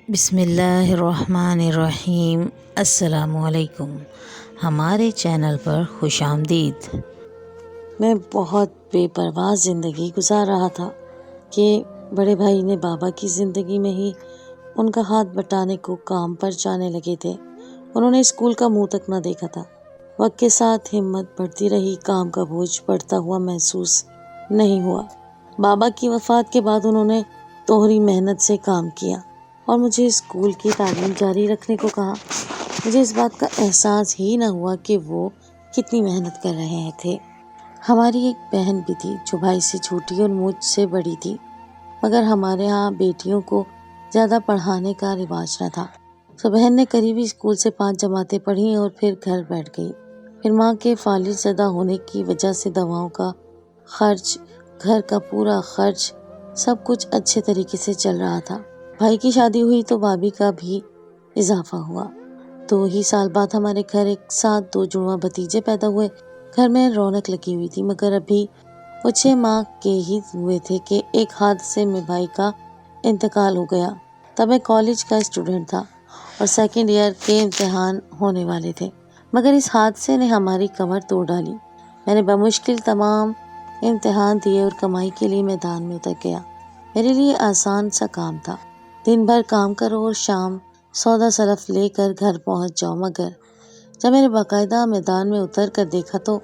بسم اللہ الرحمن الرحیم۔ السلام علیکم، ہمارے چینل پر خوش آمدید۔ میں بہت بے پرواہ زندگی گزار رہا تھا کہ بڑے بھائی نے بابا کی زندگی میں ہی ان کا ہاتھ بٹانے کو کام پر جانے لگے تھے۔ انہوں نے اسکول کا منہ تک نہ دیکھا تھا۔ وقت کے ساتھ ہمت بڑھتی رہی، کام کا بوجھ بڑھتا ہوا محسوس نہیں ہوا۔ بابا کی وفات کے بعد انہوں نے دوہری محنت سے کام کیا اور مجھے اسکول کی تعلیم جاری رکھنے کو کہا۔ مجھے اس بات کا احساس ہی نہ ہوا کہ وہ کتنی محنت کر رہے تھے۔ ہماری ایک بہن بھی تھی جو بھائی سے چھوٹی اور مجھ سے بڑی تھی، مگر ہمارے ہاں بیٹیوں کو زیادہ پڑھانے کا رواج نہ تھا۔ تو بہن نے قریبی اسکول سے 5 جماعتیں پڑھی اور پھر گھر بیٹھ گئی۔ پھر ماں کے فالج زدہ ہونے کی وجہ سے دواؤں کا خرچ، گھر کا پورا خرچ، سب کچھ اچھے طریقے سے چل رہا تھا۔ بھائی کی شادی ہوئی تو بھابھی کا بھی اضافہ ہوا۔ 2 ہی سال بعد ہمارے گھر ایک ساتھ 2 جڑواں بھتیجے پیدا ہوئے۔ گھر میں رونق لگی ہوئی تھی، مگر ابھی وہ 6 ماہ کے ہی ہوئے تھے کہ ایک حادثے میں بھائی کا انتقال ہو گیا۔ تب میں کالج کا اسٹوڈنٹ تھا اور سیکنڈ ایئر کے امتحان ہونے والے تھے، مگر اس حادثے نے ہماری کمر توڑ ڈالی۔ میں نے بمشکل تمام امتحان دیے اور کمائی کے لیے میدان میں اتر گیا۔ میرے لیے آسان سا کام تھا، دن بھر کام کرو اور شام سودا سلف لے کر گھر پہنچ جاؤ۔ مگر جب میں نے باقاعدہ میدان میں اتر کر دیکھا تو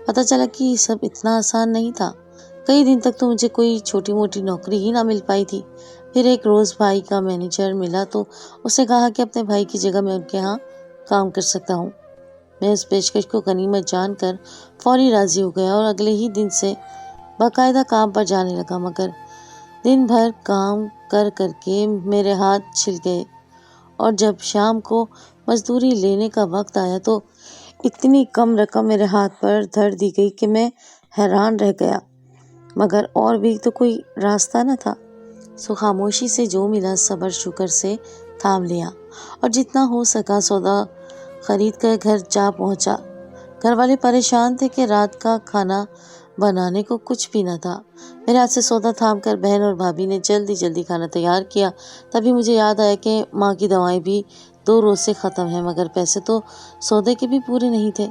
پتہ چلا کہ یہ سب اتنا آسان نہیں تھا۔ کئی دن تک تو مجھے کوئی چھوٹی موٹی نوکری ہی نہ مل پائی تھی۔ پھر ایک روز بھائی کا مینیجر ملا تو اس نے کہا کہ اپنے بھائی کی جگہ میں ان کے ہاں کام کر سکتا ہوں۔ میں اس پیشکش کو غنیمت جان کر فوری راضی ہو گیا اور اگلے ہی دن سے باقاعدہ کام پر جانے لگا، مگر دن بھر کام کر کر کے میرے ہاتھ چھل گئے اور جب شام کو مزدوری لینے کا وقت آیا تو اتنی کم رقم میرے ہاتھ پر دھر دی گئی کہ میں حیران رہ گیا، مگر اور بھی تو کوئی راستہ نہ تھا۔ سو خاموشی سے جو ملا صبر شکر سے تھام لیا اور جتنا ہو سکا سودا خرید کر گھر جا پہنچا۔ گھر والے پریشان تھے کہ رات کا کھانا بنانے کو کچھ بھی نہ تھا۔ میرے ہاتھ سے سودا تھام کر بہن اور بھابھی نے جلدی کھانا تیار کیا۔ تبھی مجھے یاد آیا کہ ماں کی دوائیں بھی 2 روز سے ختم ہیں، مگر پیسے تو سودے کے بھی پورے نہیں تھے۔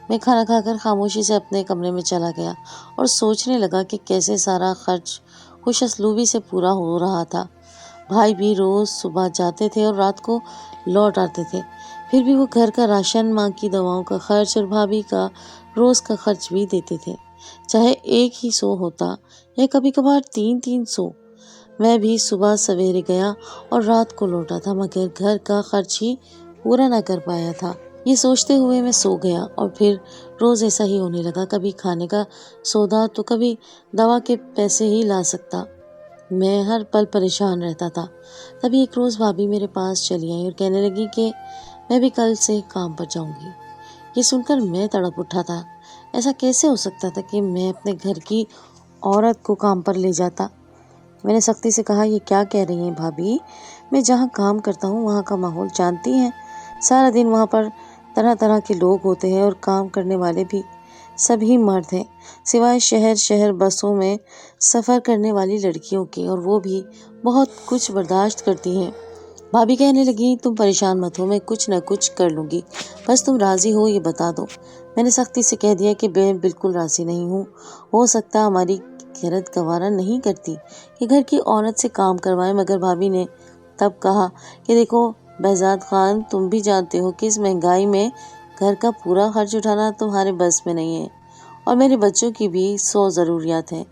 میں کھانا کھا کر خاموشی سے اپنے کمرے میں چلا گیا اور سوچنے لگا کہ کیسے سارا خرچ خوش اسلوبی سے پورا ہو رہا تھا۔ بھائی بھی روز صبح جاتے تھے اور رات کو لوٹ آتے تھے، پھر بھی وہ گھر کا راشن، ماں کی دواؤں کا خرچ اور بھابھی کا روز کا خرچ بھی دیتے تھے، چاہے 1 ہی 100 ہوتا یا کبھی کبھار 300۔ میں بھی صبح سویرے گیا اور رات کو لوٹا تھا، مگر گھر کا خرچ ہی پورا نہ کر پایا تھا۔ یہ سوچتے ہوئے میں سو گیا اور پھر روز ایسا ہی ہونے لگا، کبھی کھانے کا سودا تو کبھی دوا کے پیسے ہی لا سکتا۔ میں ہر پل پریشان رہتا تھا۔ تبھی ایک روز بھابھی میرے پاس چلی آئی اور کہنے لگی کہ میں بھی کل سے کام پر جاؤں گی۔ یہ سن کر میں تڑپ اٹھا تھا۔ ایسا کیسے ہو سکتا تھا کہ میں اپنے گھر کی عورت کو کام پر لے جاتا؟ میں نے سختی سے کہا، یہ کیا کہہ رہی ہیں بھابھی؟ میں جہاں کام کرتا ہوں وہاں کا ماحول جانتی ہیں، سارا دن وہاں پر طرح طرح کے لوگ ہوتے ہیں اور کام کرنے والے بھی سبھی مرد ہیں، سوائے شہر بسوں میں سفر کرنے والی لڑکیوں کے، اور وہ بھی بہت کچھ برداشت کرتی ہیں۔ بھابھی کہنے لگی، تم پریشان مت ہو، میں کچھ نہ کچھ کر لوں گی، بس تم راضی ہو یہ بتا دو۔ میں نے سختی سے کہہ دیا کہ میں بالکل راضی نہیں ہوں، ہو سکتا ہماری غیرت گوارا نہیں کرتی کہ گھر کی عورت سے کام کروائیں، مگر بھابھی نے تب کہا کہ دیکھو بہزاد خان، تم بھی جانتے ہو کہ اس مہنگائی میں گھر کا پورا خرچ اٹھانا تمہارے بس میں نہیں ہے، اور میرے بچوں کی بھی 100 ضروریات ہیں۔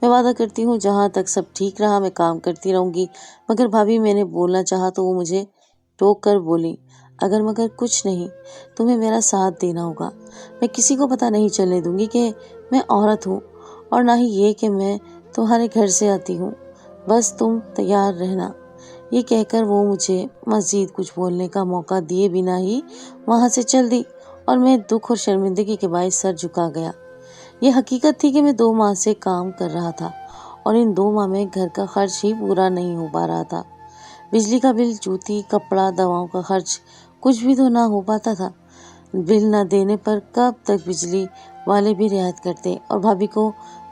میں وعدہ کرتی ہوں جہاں تک سب ٹھیک رہا میں کام کرتی رہوں گی۔ مگر بھابھی، میں نے بولنا چاہا تو وہ مجھے ٹوک کر بولی، اگر مگر کچھ نہیں، تمہیں میرا ساتھ دینا ہوگا۔ میں کسی کو پتہ نہیں چلنے دوں گی کہ میں عورت ہوں، اور نہ ہی یہ کہ میں تمہارے گھر سے آتی ہوں، بس تم تیار رہنا۔ یہ کہہ کر وہ مجھے مزید کچھ بولنے کا موقع دیے بنا ہی وہاں سے چل دی اور میں دکھ اور شرمندگی کے باعث سر جھکا گیا۔ یہ حقیقت تھی کہ میں 2 ماہ سے کام کر رہا تھا اور ان 2 ماہ میں گھر کا خرچ ہی پورا نہیں ہو پا رہا تھا۔ بجلی کا بل، جوتی، کپڑا، دواؤں کا خرچ، کچھ بھی تو نہ ہو پاتا تھا۔ بل نہ دینے پر کب تک بجلی والے بھی رعایت کرتے اور بھابھی کو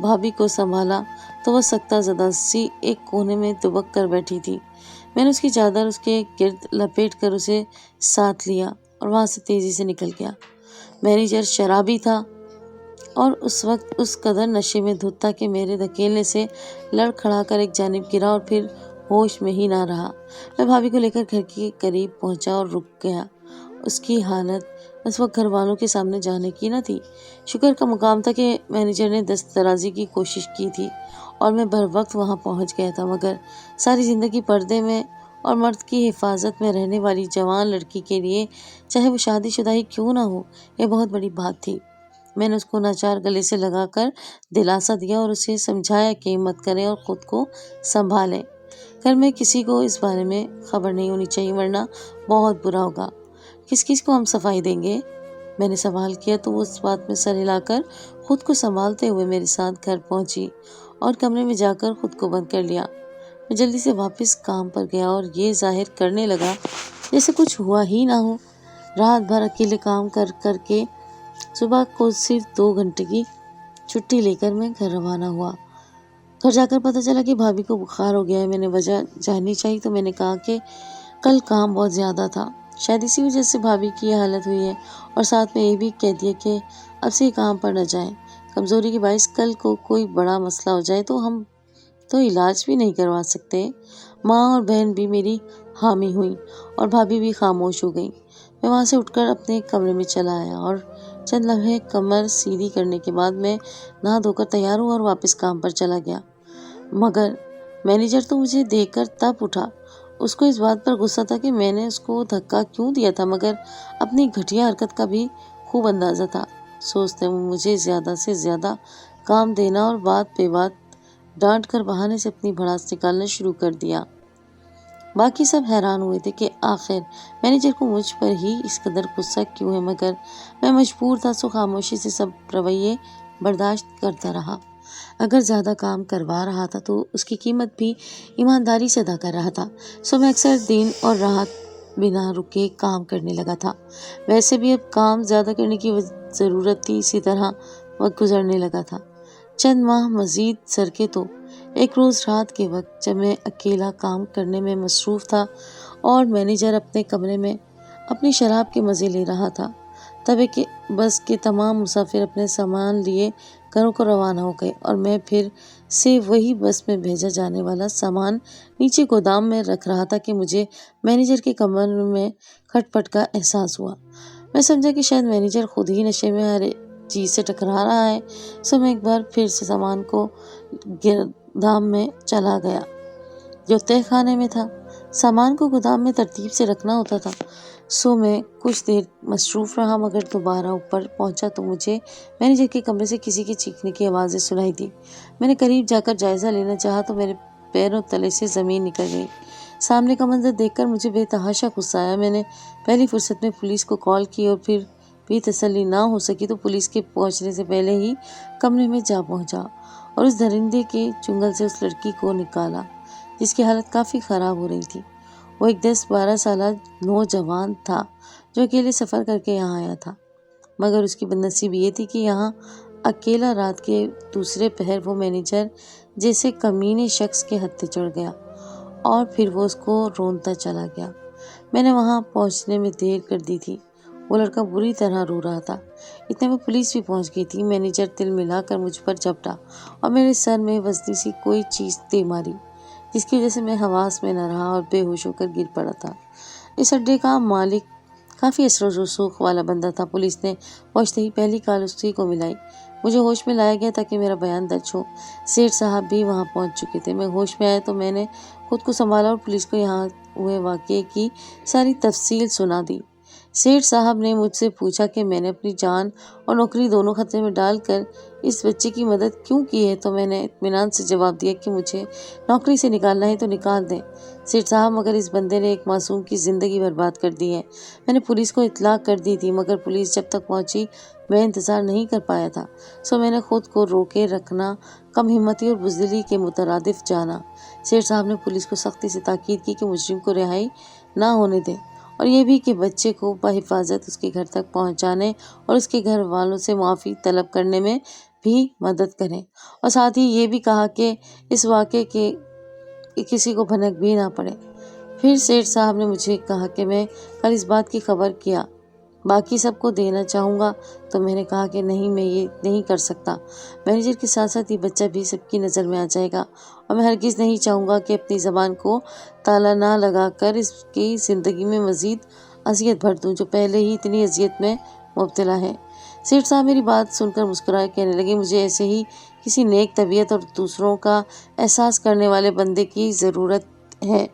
بھابھی کو سنبھالا تو وہ سکتہ زدہ سی ایک کونے میں دبک کر بیٹھی تھی۔ میں نے اس کی چادر اس کے گرد لپیٹ کر اسے ساتھ لیا اور وہاں سے تیزی سے نکل گیا۔ مینیجر شرابی تھا اور اس وقت اس قدر نشے میں دھت تھا کہ میرے دھکیلنے سے لڑکھڑا کر ایک جانب گرا اور پھر ہوش میں ہی نہ رہا۔ میں بھابھی کو لے کر گھر کے قریب پہنچا اور رک گیا۔ اس کی حالت اس وقت گھر والوں کے سامنے جانے کی نہ تھی۔ شکر کا مقام تھا کہ مینیجر نے دست درازی کی کوشش کی تھی اور میں بر وقت وہاں پہنچ گیا تھا، مگر ساری زندگی پردے میں اور مرد کی حفاظت میں رہنے والی جوان لڑکی کے لیے، چاہے وہ شادی شدہ ہی کیوں نہ ہو، یہ بہت بڑی بات تھی۔ میں نے اس کو ناچار گلے سے لگا کر دلاسا دیا اور اسے سمجھایا کہ ہمت کرے اور خود کو سنبھالے۔ گھر میں کسی کو اس بارے میں خبر نہیں ہونی چاہیے، ورنہ بہت برا ہوگا۔ کس کو ہم صفائی دیں گے؟ میں نے سوال کیا تو وہ اس بات میں سر ہلا کر خود کو سنبھالتے ہوئے میرے ساتھ گھر پہنچی اور کمرے میں جا کر خود کو بند کر لیا۔ میں جلدی سے واپس کام پر گیا اور یہ ظاہر کرنے لگا جیسے کچھ ہوا ہی نہ ہو۔ رات بھر اکیلے کام کر کے صبح کو صرف 2 گھنٹے کی چھٹی لے کر میں گھر روانہ ہوا۔ گھر جا کر پتہ چلا کہ بھابھی کو بخار ہو گیا ہے۔ میں نے وجہ جاننی چاہی تو میں نے کہا کہ کل کام بہت زیادہ تھا، شاید اسی وجہ سے بھابھی کی یہ حالت ہوئی ہے، اور ساتھ میں یہ بھی کہہ دیا کہ اب سے یہ کام پر نہ جائیں، کمزوری کے باعث کل کو کوئی بڑا مسئلہ ہو جائے تو ہم تو علاج بھی نہیں کروا سکتے۔ ماں اور بہن بھی میری حامی ہوئیں اور بھابھی بھی خاموش ہو گئی۔ میں وہاں سے اٹھ کر اپنے کمرے میں چلا آیا اور چند لمحے کمر سیدھی کرنے کے بعد میں نہا دھو کر تیار ہوا اور واپس کام پر چلا گیا۔ مگر مینیجر تو مجھے دیکھ کر تپ اٹھا۔ اس کو اس بات پر غصہ تھا کہ میں نے اس کو دھکا کیوں دیا تھا، مگر اپنی گھٹیا حرکت کا بھی خوب اندازہ تھا۔ سوچتے وہ مجھے زیادہ سے زیادہ کام دینا اور بات پہ بات ڈانٹ کر بہانے سے اپنی بھڑاس نکالنا شروع کر دیا۔ باقی سب حیران ہوئے تھے کہ آخر مینیجر کو مجھ پر ہی اس قدر غصہ کیوں ہے، مگر میں مجبور تھا، سو خاموشی سے سب رویے برداشت کرتا رہا۔ اگر زیادہ کام کروا رہا تھا تو اس کی قیمت بھی ایمانداری سے ادا کر رہا تھا، سو میں اکثر دن اور رات بنا رکے کام کرنے لگا تھا۔ ویسے بھی اب کام زیادہ کرنے کی ضرورت تھی، اسی طرح وقت گزرنے لگا تھا۔ چند ماہ مزید سرکے تو ایک روز رات کے وقت جب میں اکیلا کام کرنے میں مصروف تھا اور مینیجر اپنے کمرے میں اپنی شراب کے مزے لے رہا تھا، تب ایک بس کے تمام مسافر اپنے سامان لیے گھروں کو روانہ ہو گئے اور میں پھر سے وہی بس میں بھیجا جانے والا سامان نیچے گودام میں رکھ رہا تھا کہ مجھے مینیجر کے کمرے میں کھٹ پٹ کا احساس ہوا۔ میں سمجھا کہ شاید مینیجر خود ہی نشے میں ہر چیز سے ٹکرا رہا ہے، سو میں ایک بار پھر سے سامان کو گودام میں چلا گیا جو تہہ خانے میں تھا۔ سامان کو گودام میں ترتیب سے رکھنا ہوتا تھا، سو میں کچھ دیر مصروف رہا، مگر دوبارہ اوپر پہنچا تو مجھے مینیجر کے کمرے سے کسی کے چیخنے کی آوازیں سنائی دی۔ میں نے قریب جا کر جائزہ لینا چاہا تو میرے پیروں تلے سے زمین نکل گئی۔ سامنے کا منظر دیکھ کر مجھے بے تحاشا غصہ آیا۔ میں نے پہلی فرصت میں پولیس کو کال کی اور پھر بھی تسلی نہ ہو سکی تو پولیس کے پہنچنے سے پہلے ہی کمرے میں جا پہنچا اور اس درندے کے چنگل سے اس لڑکی کو نکالا جس کی حالت کافی خراب ہو رہی تھی۔ وہ ایک 10-12 سالہ نوجوان تھا جو اکیلے سفر کر کے یہاں آیا تھا، مگر اس کی بدنصیبی یہ تھی کہ یہاں اکیلا رات کے دوسرے پہر وہ مینیجر جیسے کمینے شخص کے ہتھے چڑھ گیا اور پھر وہ اس کو رونتا چلا گیا۔ میں نے وہاں پہنچنے میں دیر کر دی تھی۔ وہ لڑکا بری طرح رو رہا تھا۔ اتنے میں پولیس بھی پہنچ گئی تھی۔ مینیجر تل ملا کر مجھ پر جھپٹا اور میرے سر میں وزنی سی کوئی چیز دے ماری، جس کی وجہ سے میں حواس میں نہ رہا اور بے ہوش ہو کر گر پڑا تھا۔ اس اڈے کا مالک کافی اثر و رسوخ والا بندہ تھا۔ پولیس نے پہنچتے ہی پہلی کال اسی کو ملائی۔ مجھے ہوش میں لایا گیا تاکہ میرا بیان درج ہو۔ سیٹھ صاحب بھی وہاں پہنچ چکے تھے۔ میں ہوش میں آیا تو میں نے خود کو سنبھالا اور پولیس کو یہاں ہوئے واقعے کی ساری تفصیل سنا دی۔ سیٹھ صاحب نے مجھ سے پوچھا کہ میں نے اپنی جان اور نوکری دونوں خطرے میں ڈال کر اس بچے کی مدد کیوں کی ہے، تو میں نے اطمینان سے جواب دیا کہ مجھے نوکری سے نکالنا ہے تو نکال دیں سیٹھ صاحب، مگر اس بندے نے ایک معصوم کی زندگی برباد کر دی ہے۔ میں نے پولیس کو اطلاع کر دی تھی، مگر پولیس جب تک پہنچی میں انتظار نہیں کر پایا تھا، سو میں نے خود کو روکے رکھنا کم ہمتی اور بزدلی کے مترادف جانا۔ سیٹھ صاحب نے پولیس کو سختی سے تاکید کی کہ مجرم کو رہائی نہ ہونے دیں، اور یہ بھی کہ بچے کو بحفاظت اس کے گھر تک پہنچانے اور اس کے گھر والوں سے معافی طلب کرنے میں بھی مدد کریں، اور ساتھ ہی یہ بھی کہا کہ اس واقعے کے کسی کو بھنک بھی نہ پڑے۔ پھر سیٹھ صاحب نے مجھے کہا کہ میں کل اس بات کی خبر کیا باقی سب کو دینا چاہوں گا، تو میں نے کہا کہ نہیں، میں یہ نہیں کر سکتا۔ مینیجر کے ساتھ ساتھ یہ بچہ بھی سب کی نظر میں آ جائے گا، اور میں ہرگز نہیں چاہوں گا کہ اپنی زبان کو تالا نہ لگا کر اس کی زندگی میں مزید اذیت بھر دوں، جو پہلے ہی اتنی اذیت میں مبتلا ہے۔ سیٹھ صاحب میری بات سن کر مسکرائے، کہنے لگے مجھے ایسے ہی کسی نیک طبیعت اور دوسروں کا احساس کرنے والے بندے کی ضرورت ہے۔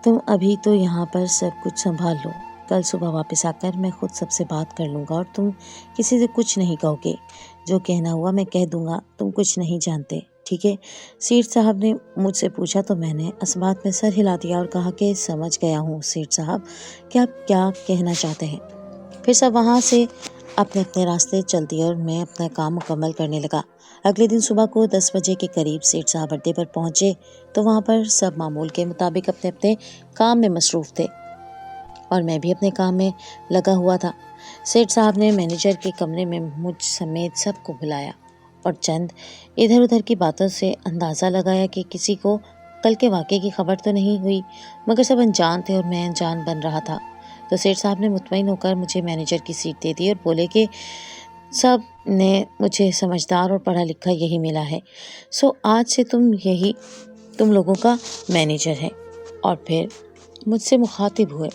تم ابھی تو یہاں پر سب کچھ سنبھال لو، کل صبح واپس آ کر میں خود سب سے بات کر لوں گا اور تم کسی سے کچھ نہیں کہو گے، جو کہنا ہوا میں کہہ دوں گا، تم کچھ نہیں جانتے، ٹھیک ہے؟ سیٹھ صاحب نے مجھ سے پوچھا تو میں نے اس بات میں سر ہلا دیا اور کہا کہ سمجھ گیا ہوں سیٹھ صاحب کہ آپ کیا کہنا چاہتے ہیں۔ پھر سب وہاں سے اپنے اپنے راستے چل دیے اور میں اپنا کام مکمل کرنے لگا۔ اگلے دن صبح کو 10 بجے کے قریب سیٹھ صاحب اڈے پر پہنچے تو وہاں پر سب معمول کے مطابق اپنے اپنے کام میں مصروف تھے اور میں بھی اپنے کام میں لگا ہوا تھا۔ سیٹھ صاحب نے مینیجر کے کمرے میں مجھ سمیت سب کو بلایا اور چند ادھر ادھر کی باتوں سے اندازہ لگایا کہ کسی کو کل کے واقعے کی خبر تو نہیں ہوئی، مگر سب انجان تھے اور میں انجان بن رہا تھا۔ تو سیٹھ صاحب نے مطمئن ہو کر مجھے مینیجر کی سیٹ دے دی اور بولے کہ سب نے مجھے سمجھدار اور پڑھا لکھا یہی ملا ہے، سو آج سے تم لوگوں کا مینیجر ہے۔ اور پھر مجھ سے مخاطب ہوئے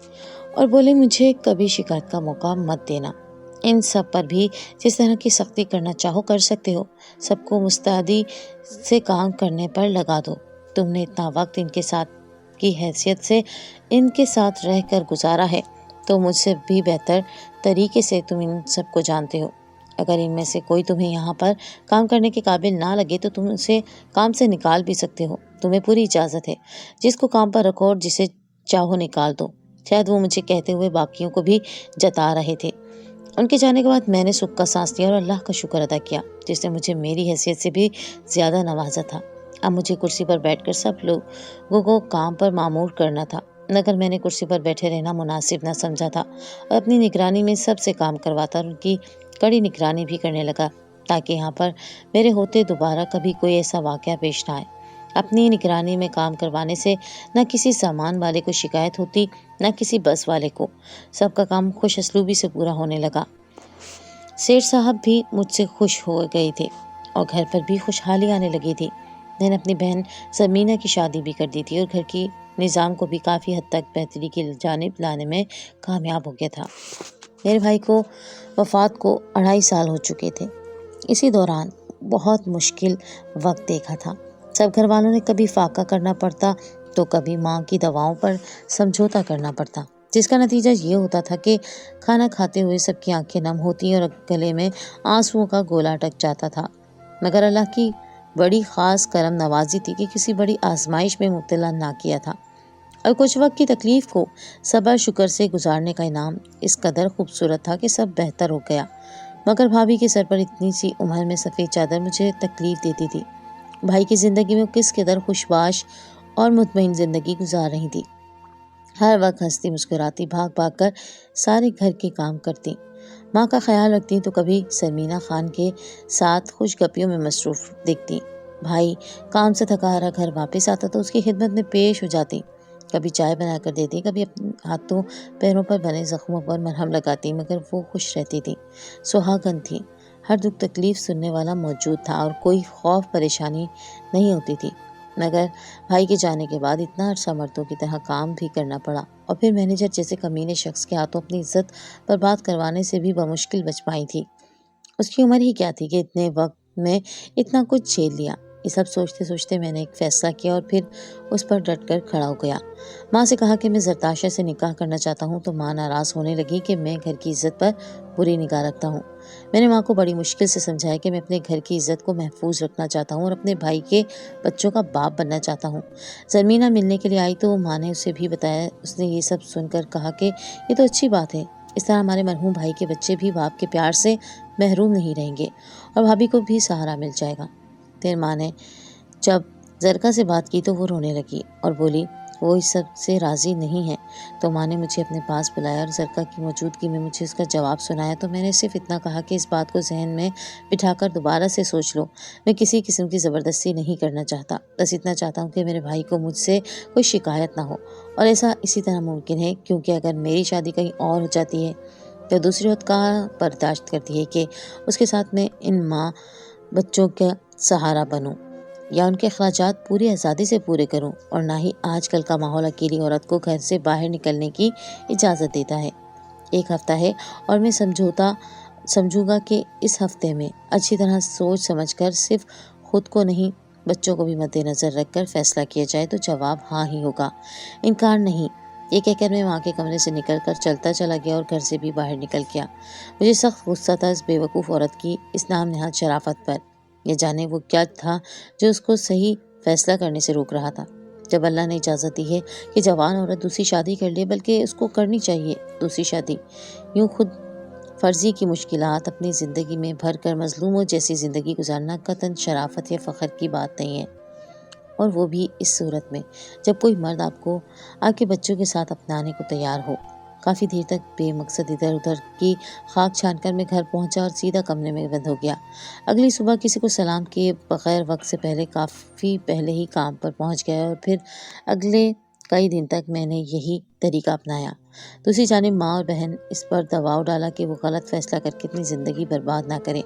اور بولے مجھے کبھی شکایت کا موقع مت دینا، ان سب پر بھی جس طرح کی سختی کرنا چاہو کر سکتے ہو، سب کو مستعدی سے کام کرنے پر لگا دو۔ تم نے اتنا وقت ان کے ساتھ کی حیثیت سے ان کے ساتھ رہ کر گزارا ہے، تو مجھ سے بھی بہتر طریقے سے تم ان سب کو جانتے ہو۔ اگر ان میں سے کوئی تمہیں یہاں پر کام کرنے کے قابل نہ لگے تو تم اسے کام سے نکال بھی سکتے ہو، تمہیں پوری اجازت ہے۔ جس کو کام پر رکھو اور جسے چاہو نکال دو۔ شاید وہ مجھے کہتے ہوئے باقیوں کو بھی جتا رہے تھے۔ ان کے جانے کے بعد میں نے سکھ کا سانس لیا اور اللہ کا شکر ادا کیا جس نے مجھے میری حیثیت سے بھی زیادہ نوازا تھا۔ اب مجھے کرسی پر بیٹھ کر سب لوگوں کو کام پر معمور کرنا تھا، مگر میں نے کرسی پر بیٹھے رہنا مناسب نہ سمجھا تھا اور اپنی نگرانی میں سب سے کام کرواتا اور ان کی کڑی نگرانی بھی کرنے لگا تاکہ یہاں پر میرے ہوتے دوبارہ کبھی کوئی ایسا واقعہ پیش نہ آئے۔ اپنی نگرانی میں کام کروانے سے نہ کسی سامان والے کو شکایت ہوتی نہ کسی بس والے کو، سب کا کام خوش اسلوبی سے پورا ہونے لگا۔ سیٹھ صاحب بھی مجھ سے خوش ہو گئے تھے اور گھر پر بھی خوشحالی آنے لگی تھی۔ میں نے اپنی بہن زمینہ کی شادی بھی کر دی تھی اور گھر کی نظام کو بھی کافی حد تک بہتری کی جانب لانے میں کامیاب ہو گیا تھا۔ میرے بھائی کو وفات کو 2.5 سال ہو چکے تھے۔ اسی دوران بہت مشکل وقت دیکھا تھا۔ سب گھر والوں نے کبھی فاقہ کرنا پڑتا تو کبھی ماں کی دواؤں پر سمجھوتا کرنا پڑتا، جس کا نتیجہ یہ ہوتا تھا کہ کھانا کھاتے ہوئے سب کی آنکھیں نم ہوتی اور گلے میں آنسوؤں کا گولا اٹک جاتا تھا۔ مگر اللہ کی بڑی خاص کرم نوازی تھی کہ کسی بڑی آزمائش میں مبتلا نہ کیا تھا، اور کچھ وقت کی تکلیف کو صبر شکر سے گزارنے کا انعام اس قدر خوبصورت تھا کہ سب بہتر ہو گیا۔ مگر بھابھی کے سر پر اتنی سی عمر میں سفید چادر مجھے تکلیف دیتی تھی۔ بھائی کی زندگی میں کس قدر خوشباش اور مطمئن زندگی گزار رہی تھی، ہر وقت ہنستی مسکراتی، بھاگ بھاگ کر سارے گھر کے کام کرتی، ماں کا خیال رکھتی تو کبھی سرمینہ خان کے ساتھ خوش گپیوں میں مصروف دکھتی۔ بھائی کام سے تھکا ہارا گھر واپس آتا تو اس کی خدمت میں پیش ہو جاتی، کبھی چائے بنا کر دیتی، کبھی اپنے ہاتھوں پیروں پر بنے زخموں پر مرہم لگاتی، مگر وہ خوش رہتی تھی، سہاگن تھی۔ ہر دکھ تکلیف سننے والا موجود تھا اور کوئی خوف پریشانی نہیں ہوتی تھی۔ مگر بھائی کے جانے کے بعد اتنا عرصہ مردوں کی طرح کام بھی کرنا پڑا اور پھر مینیجر جیسے کمینے شخص کے ہاتھوں اپنی عزت برباد کروانے سے بھی بمشکل بچ پائی تھی۔ اس کی عمر ہی کیا تھی کہ اتنے وقت میں اتنا کچھ جھیل لیا۔ یہ سب سوچتے سوچتے میں نے ایک فیصلہ کیا اور پھر اس پر ڈٹ کر کھڑا ہو گیا۔ ماں سے کہا کہ میں زرتاشا سے نکاح کرنا چاہتا ہوں تو ماں ناراض ہونے لگی کہ میں گھر کی عزت پر بری نگاہ رکھتا ہوں۔ میں نے ماں کو بڑی مشکل سے سمجھایا کہ میں اپنے گھر کی عزت کو محفوظ رکھنا چاہتا ہوں اور اپنے بھائی کے بچوں کا باپ بننا چاہتا ہوں۔ زرمینہ ملنے کے لیے آئی تو ماں نے اسے بھی بتایا۔ اس نے یہ سب سن کر کہا کہ یہ تو اچھی بات ہے، اس طرح ہمارے مرحوم بھائی کے بچے بھی باپ کے پیار سے محروم نہیں رہیں گے اور بھابھی کو بھی سہارا مل جائے گا۔ پھر ماں نے جب زرکا سے بات کی تو وہ رونے لگی اور بولی وہ اس سب سے راضی نہیں ہے، تو ماں نے مجھے اپنے پاس بلایا اور زرکا کی موجودگی میں مجھے اس کا جواب سنایا تو میں نے صرف اتنا کہا کہ اس بات کو ذہن میں بٹھا کر دوبارہ سے سوچ لو، میں کسی قسم کی زبردستی نہیں کرنا چاہتا، بس اتنا چاہتا ہوں کہ میرے بھائی کو مجھ سے کوئی شکایت نہ ہو، اور ایسا اسی طرح ممکن ہے کیونکہ اگر میری شادی کہیں اور ہو جاتی ہے تو دوسری عورت کا برداشت کرتی ہے کہ اس کے ساتھ میں ان ماں بچوں کا سہارا بنوں یا ان کے اخراجات پوری آزادی سے پورے کروں، اور نہ ہی آج کل کا ماحول اکیلی عورت کو گھر سے باہر نکلنے کی اجازت دیتا ہے۔ ایک ہفتہ ہے اور میں سمجھوں گا کہ اس ہفتے میں اچھی طرح سوچ سمجھ کر صرف خود کو نہیں بچوں کو بھی مد نظر رکھ کر فیصلہ کیا جائے تو جواب ہاں ہی ہوگا، انکار نہیں۔ یہ کہہ کر میں ماں کے کمرے سے نکل کر چلتا چلا گیا اور گھر سے بھی باہر نکل گیا۔ مجھے سخت غصہ تھا اس بیوقوف عورت کی اس نام نہاد شرافت پر، یہ جانے وہ کیا تھا جو اس کو صحیح فیصلہ کرنے سے روک رہا تھا۔ جب اللہ نے اجازت دی ہے کہ جوان عورت دوسری شادی کر لے، بلکہ اس کو کرنی چاہیے دوسری شادی، یوں خود فرضی کی مشکلات اپنی زندگی میں بھر کر مظلوموں جیسی زندگی گزارنا قطعاً شرافت یا فخر کی بات نہیں ہے، اور وہ بھی اس صورت میں جب کوئی مرد آپ کے بچوں کے ساتھ اپنانے کو تیار ہو۔ کافی دیر تک بے مقصد ادھر ادھر کی خاک چھان کر میں گھر پہنچا اور سیدھا کمرے میں بند ہو گیا۔ اگلی صبح کسی کو سلام کیے بغیر وقت سے کافی پہلے ہی کام پر پہنچ گیا، اور پھر اگلے کئی دن تک میں نے یہی طریقہ اپنایا۔ دوسری جانب ماں اور بہن اس پر دباؤ ڈالا کہ وہ غلط فیصلہ کر کے اپنی زندگی برباد نہ کرے۔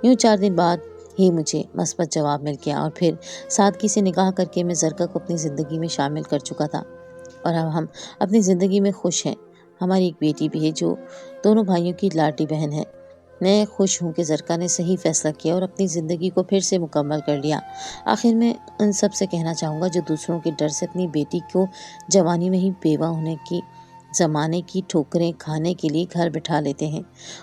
یوں 4 دن بعد ہی مجھے مثبت جواب مل گیا، اور پھر سادگی سے نکاح کر کے میں زرکا کو اپنی زندگی میں شامل کر چکا تھا، اور اب ہم اپنی زندگی میں خوش ہیں۔ ہماری ایک بیٹی بھی ہے جو دونوں بھائیوں کی لاڈلی بہن ہے۔ میں خوش ہوں کہ زرکا نے صحیح فیصلہ کیا اور اپنی زندگی کو پھر سے مکمل کر لیا۔ آخر میں ان سب سے کہنا چاہوں گا جو دوسروں کے ڈر سے اپنی بیٹی کو جوانی میں ہی بیوہ ہونے کی زمانے کی ٹھوکریں کھانے کے لیے گھر بٹھا لیتے ہیں،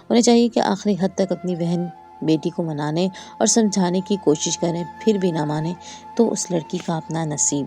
انہیں چاہیے کہ آخری حد تک اپنی بہن بیٹی کو منانے اور سمجھانے کی کوشش کریں، پھر بھی نہ مانے تو اس لڑکی کا اپنا نصیب۔